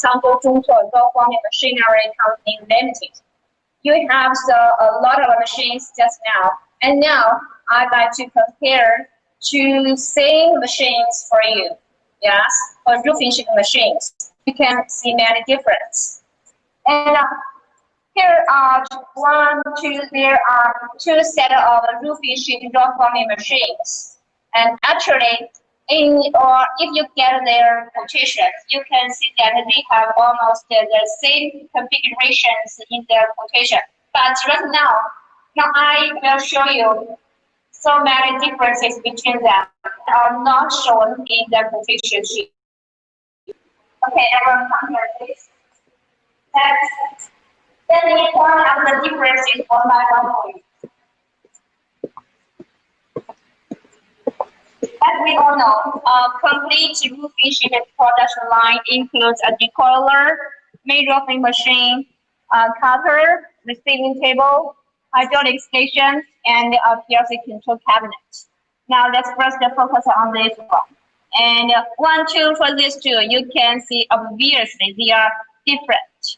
Zhongtuo Zhongtuo Farming Machinery Company Limited. You have a lot of machines just now, and now I'd like to compare two same machines for you. Yes, or roofing sheet machines. You can see many differences. And here are there are two sets of roofing sheet rock forming machines. And actually, if you get their quotation, you can see that they have almost the same configurations in their quotation. But right now I will show you so many differences between them that are not shown in the quotation sheet. Okay, everyone come here, please. Next, let me point out the differences one by one for you. As we all know, a complete roofing sheet production line includes a decoiler, main roofing machine, a cutter, receiving table, hydraulic station, and a PLC control cabinet. Now let's first focus on this one. And for these two, you can see obviously they are different.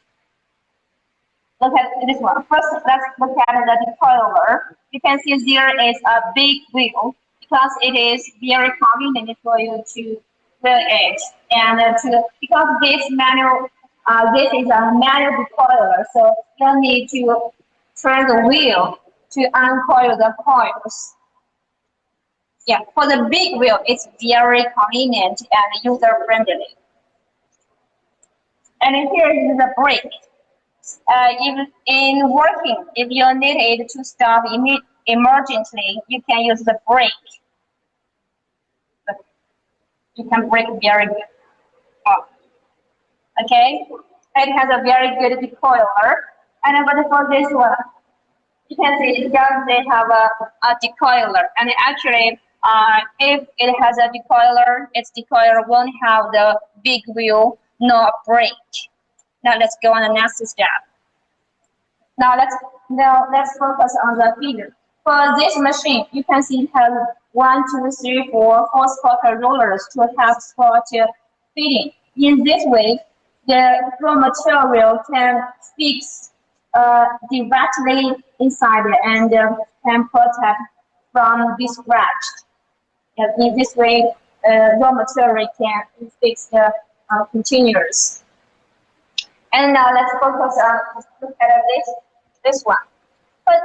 Look at this one. First, let's look at the decoiler. You can see there is a big wheel because it is very convenient for you to wheel it. And because this is a manual decoiler, so you need to turn the wheel to uncoil the coils. Yeah, for the big wheel, it's very convenient and user-friendly. And here is the brake. If you need it to stop emergently, you can use the brake. You can brake very good. Okay, it has a very good decoiler. And but for this one, you can see they have a decoiler. And actually, if it has a decoiler, its decoiler won't have the big wheel nor brake. Now let's go on the next step. Now let's focus on the feeder. For this machine, you can see it has 1, 2, 3, 4 spotter rollers to help support feeding. In this way, the raw material can fix directly inside and can protect from being scratched. In this way, raw material can fix the continuous. And now let's focus on look at this one. But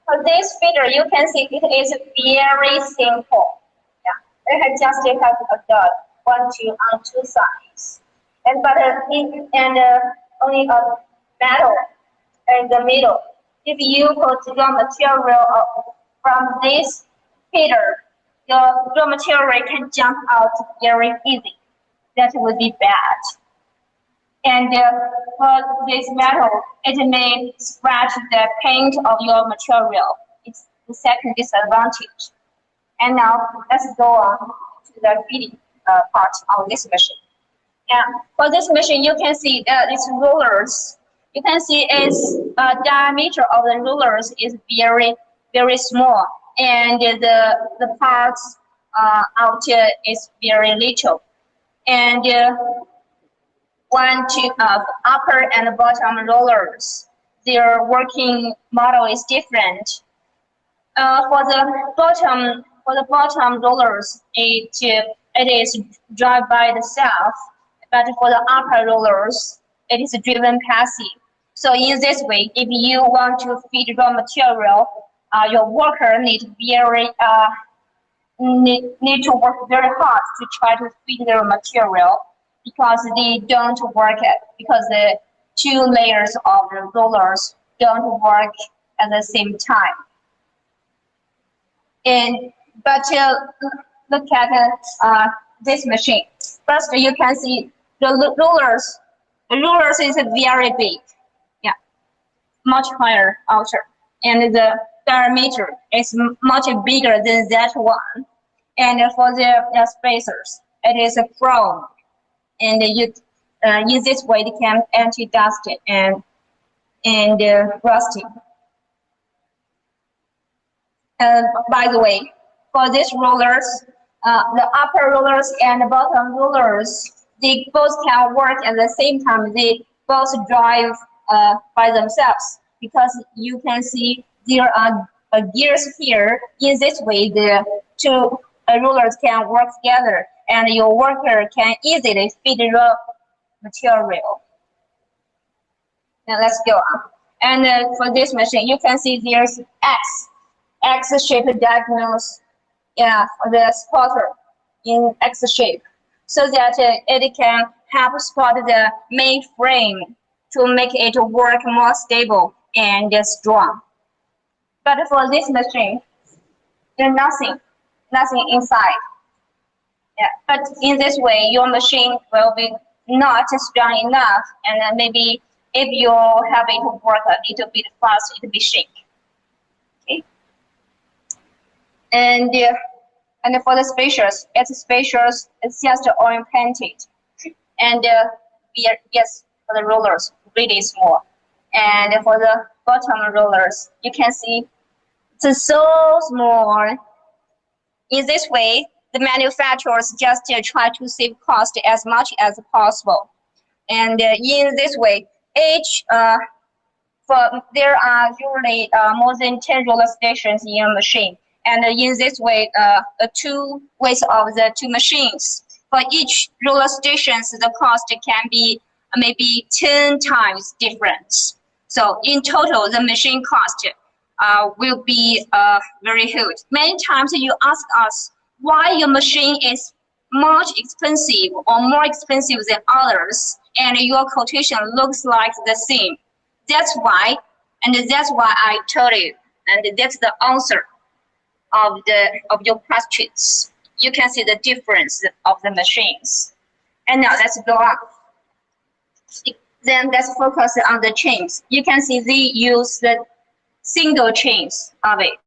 for this feeder, you can see it is very simple. Yeah, it just has a dot, 1, 2 on two sides, and only a metal in the middle. If you put raw material from this feeder, your raw material can jump out very easy. That would be bad. And for this metal, it may scratch the paint of your material. It's the second disadvantage. And now let's go on to the feeding part of this machine. Yeah, for this machine, you can see its rollers. You can see its diameter of the rollers is very, very small, and the parts out here is very little. And upper and bottom rollers, their working model is different. For the bottom rollers, it is driven by itself, but for the upper rollers, it is driven passive. So in this way, if you want to feed raw material, your worker need to work very hard to try to feed their material, because they don't work because the two layers of the rollers don't work at the same time. But look at this machine. First, you can see the rollers. The rollers is very big, yeah, much higher outer, and the diameter is much bigger than that one. And for the spacers, it is chrome. And in this way, they can anti-dust and rusting. By the way, for these rollers, the upper rollers and the bottom rollers, they both can work at the same time. They both drive by themselves because you can see there are gears here. In this way, the two rollers can work together, and your worker can easily feed the material. Now let's go on. And for this machine, you can see there's X-shaped diagonals, for the spotter in X shape, so that it can help spot the main frame to make it work more stable and strong. But for this machine, there's nothing inside. But in this way, your machine will be not strong enough, and maybe if you have it work a little bit fast, it will be shake. Okay. And for the spacers, it's just oriented. And yes, for the rollers, really small. And for the bottom rollers, you can see it's so small. In this way, the manufacturers just try to save cost as much as possible. And in this way, there are usually more than 10 roller stations in a machine. And in this way, the two ways of the two machines. For each roller stations, the cost can be maybe 10 times different. So in total, the machine cost will be very huge. Many times you ask us why your machine is much expensive or more expensive than others, and your quotation looks like the same. That's why I told you, and that's the answer of your questions. You can see the difference of the machines. And now let's go on. Then let's focus on the chains. You can see they use the single chains of it.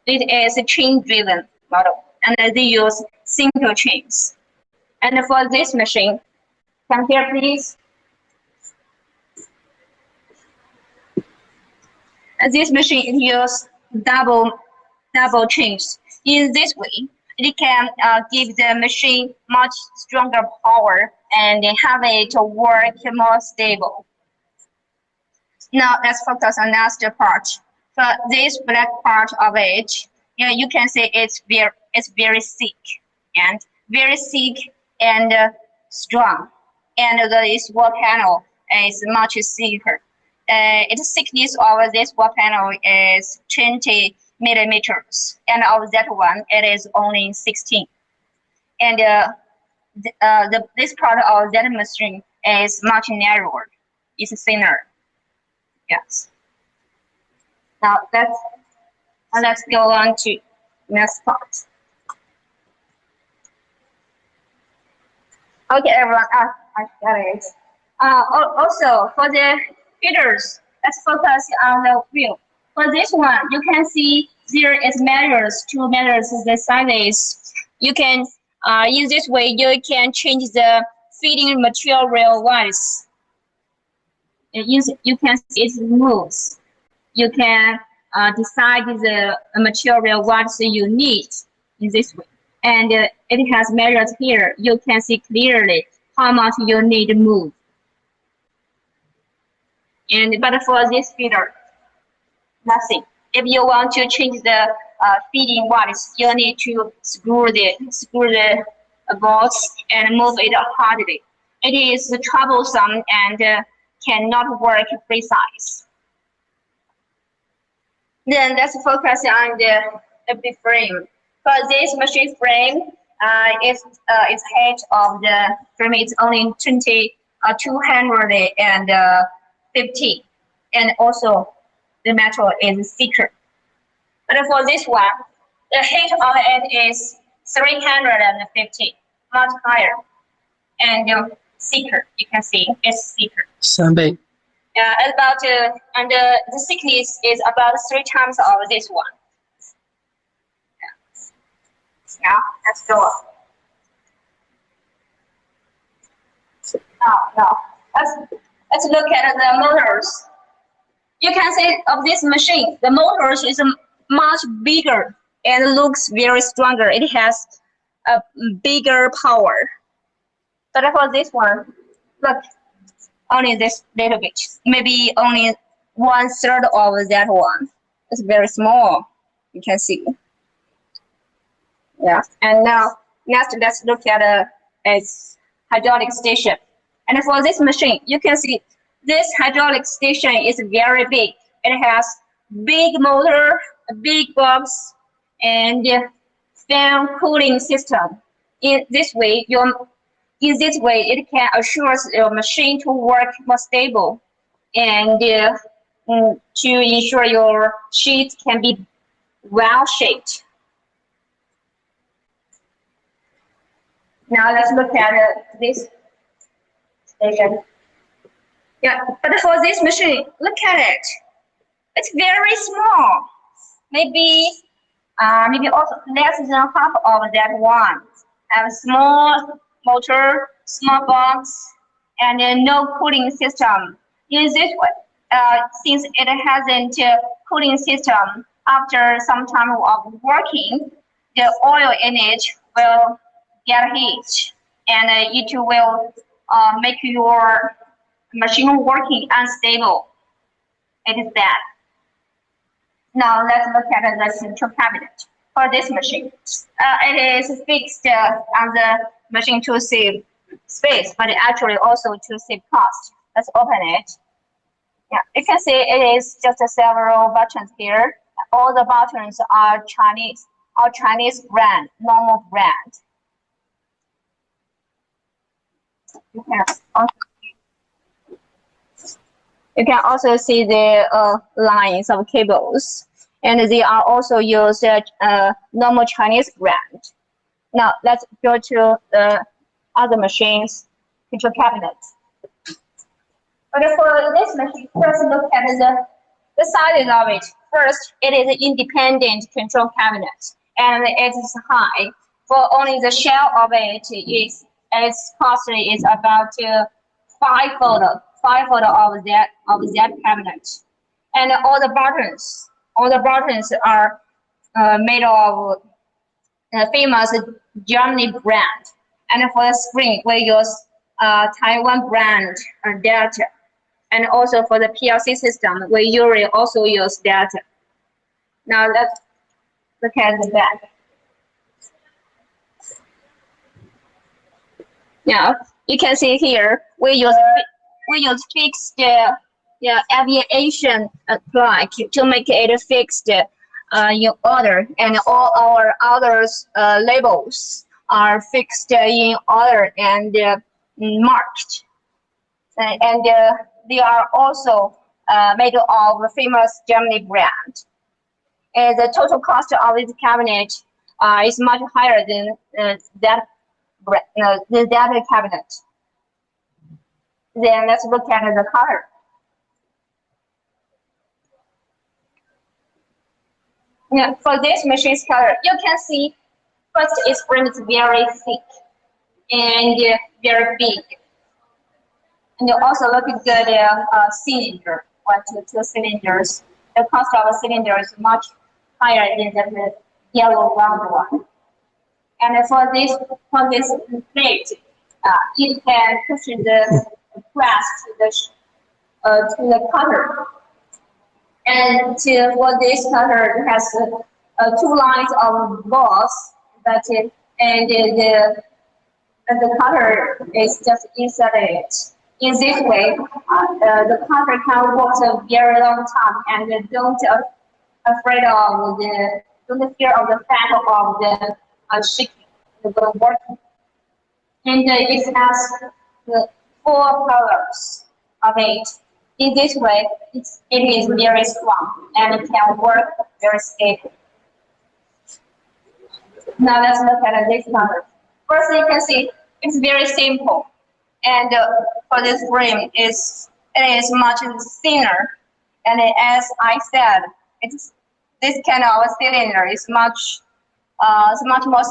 It is a chain-driven model, and they use single chains. And for this machine, come here, please. And this machine uses double chains. In this way, it can give the machine much stronger power and have it work more stable. Now let's focus on next part. For this black part of it, you can see it's very thick and strong, and this wall panel is much thicker. Its thickness of this wall panel is 20 millimeters, and of that one, it is only 16. And this part of that machine is much narrower. It's thinner. Yes. Now let's go on to next part. Okay, everyone. I got it. Also, for the feeders, let's focus on the wheel. For this one, you can see there is two measures the sizes. You can, in this way, you can change the feeding material wise. You can see it moves. You can decide the material what you need in this way. And it has measures here. You can see clearly how much you need to move. But for this feeder, nothing. If you want to change the feeding watts, you need to screw the bolts and move it hardly. It is troublesome and cannot work precise. Then let's focus on the big frame. For this machine frame, its height of the frame is only 250, and also the metal is thicker. But for this one, the height of it is 350, much higher, and thicker. You can see it's thicker. 3倍. And the thickness is about 3 times of this one. Now let's go on. Now let's look at the motors. You can see of this machine, the motors is much bigger and looks very stronger. It has a bigger power. But for this one, look, only this little bit, maybe only 1/3 of that one. It's very small. You can see. Yeah. And now next, let's look at its hydraulic station. And for this machine, you can see this hydraulic station is very big. It has big motor, a big box, and fan cooling system. In this way, it can assure your machine to work more stable and to ensure your sheet can be well shaped. Now let's look at this station. Yeah, but for this machine, look at it. It's very small. Maybe also less than half of that one. Have a small motor, small box, and no cooling system. In this way, since it hasn't cooling system, after some time of working, the oil in it will get heat, and it will make your machine working unstable. It is bad. Now let's look at the control cabinet for this machine. It is fixed on the machine to save space, but actually also to save cost. Let's open it. Yeah, you can see it is just several buttons here. All the buttons are Chinese brand, normal brand. You can also see the lines of cables, and they are also used at normal Chinese brand. Now let's go to the other machines control cabinet. Okay, for this machine, first look at the sizes of it. First, it is an independent control cabinet, and it is high. For only the shell of it, its cost is about fivefold of that cabinet. And all the buttons are made of famous Germany brand. And for the spring, we use Taiwan brand Delta. And also for the PLC system, we usually also use Delta. Now let's look at the back. Now you can see here we use fixed aviation plug to make it fixed in order, and all our others labels are fixed in order and marked, and they are also made of famous Germany brand. And the total cost of this cabinet is much higher than that cabinet. Then let's look at the color. Yeah, for this machine's color, you can see first its frame is very thick and very big. And you also look at the cylinder, 1, 2 cylinders. The cost of a cylinder is much higher than the yellow round one. And for this plate, it can push the press to the cutter. And for this cutter, it has 2 lines of balls, and the cutter is just inside it. In this way, the cutter can work a very long time, and don't fear of the fact of the shaking, the working. And it has the 4 colors of it. In this way, it is very strong and it can work very stable. Now let's look at this color. First, you can see it's very simple, and for this frame, it is much thinner. And as I said, this kind of cylinder is much more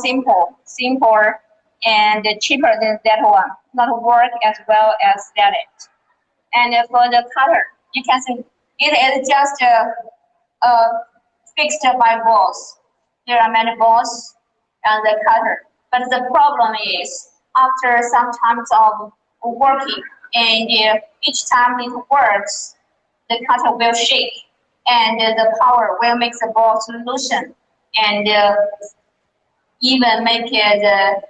simpler and cheaper than that one. Not work as well as that it. And for the cutter, you can see it is just fixed by balls. There are many balls on the cutter, but the problem is after some times of working, and each time it works, the cutter will shake, and the power will make the ball loosen, and even make the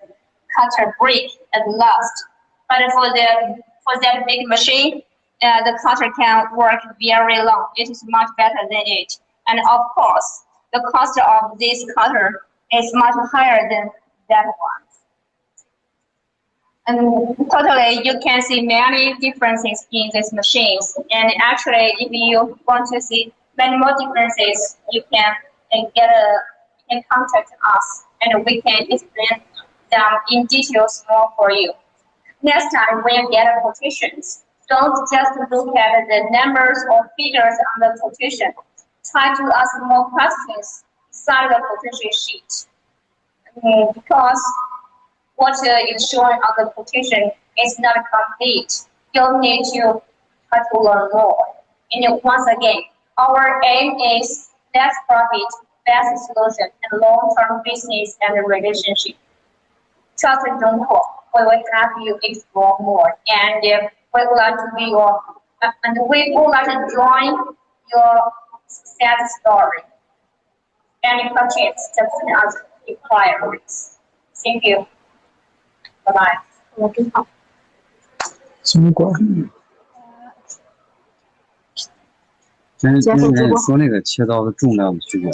cutter break at last. But for that big machine, the cutter can work very long. It is much better than it. And of course, the cost of this cutter is much higher than that one. And totally, you can see many differences in these machines. And actually, if you want to see many more differences, you can contact us, and we can explain them in details more for you. Next time when you get a quotations, don't just look at the numbers or figures on the quotation. Try to ask more questions inside the quotation sheet. Because what is shown on the quotation is not complete. You'll need to try to learn more. And once again, our aim is less profit, best solution, and long-term business and relationship. Trust Zhongtuo. We will help you explore more, and we would like to be we would like to join your success story. Any questions, just ask inquiries. Thank you. Bye bye. 什么管？先说那个切刀的重量的区别。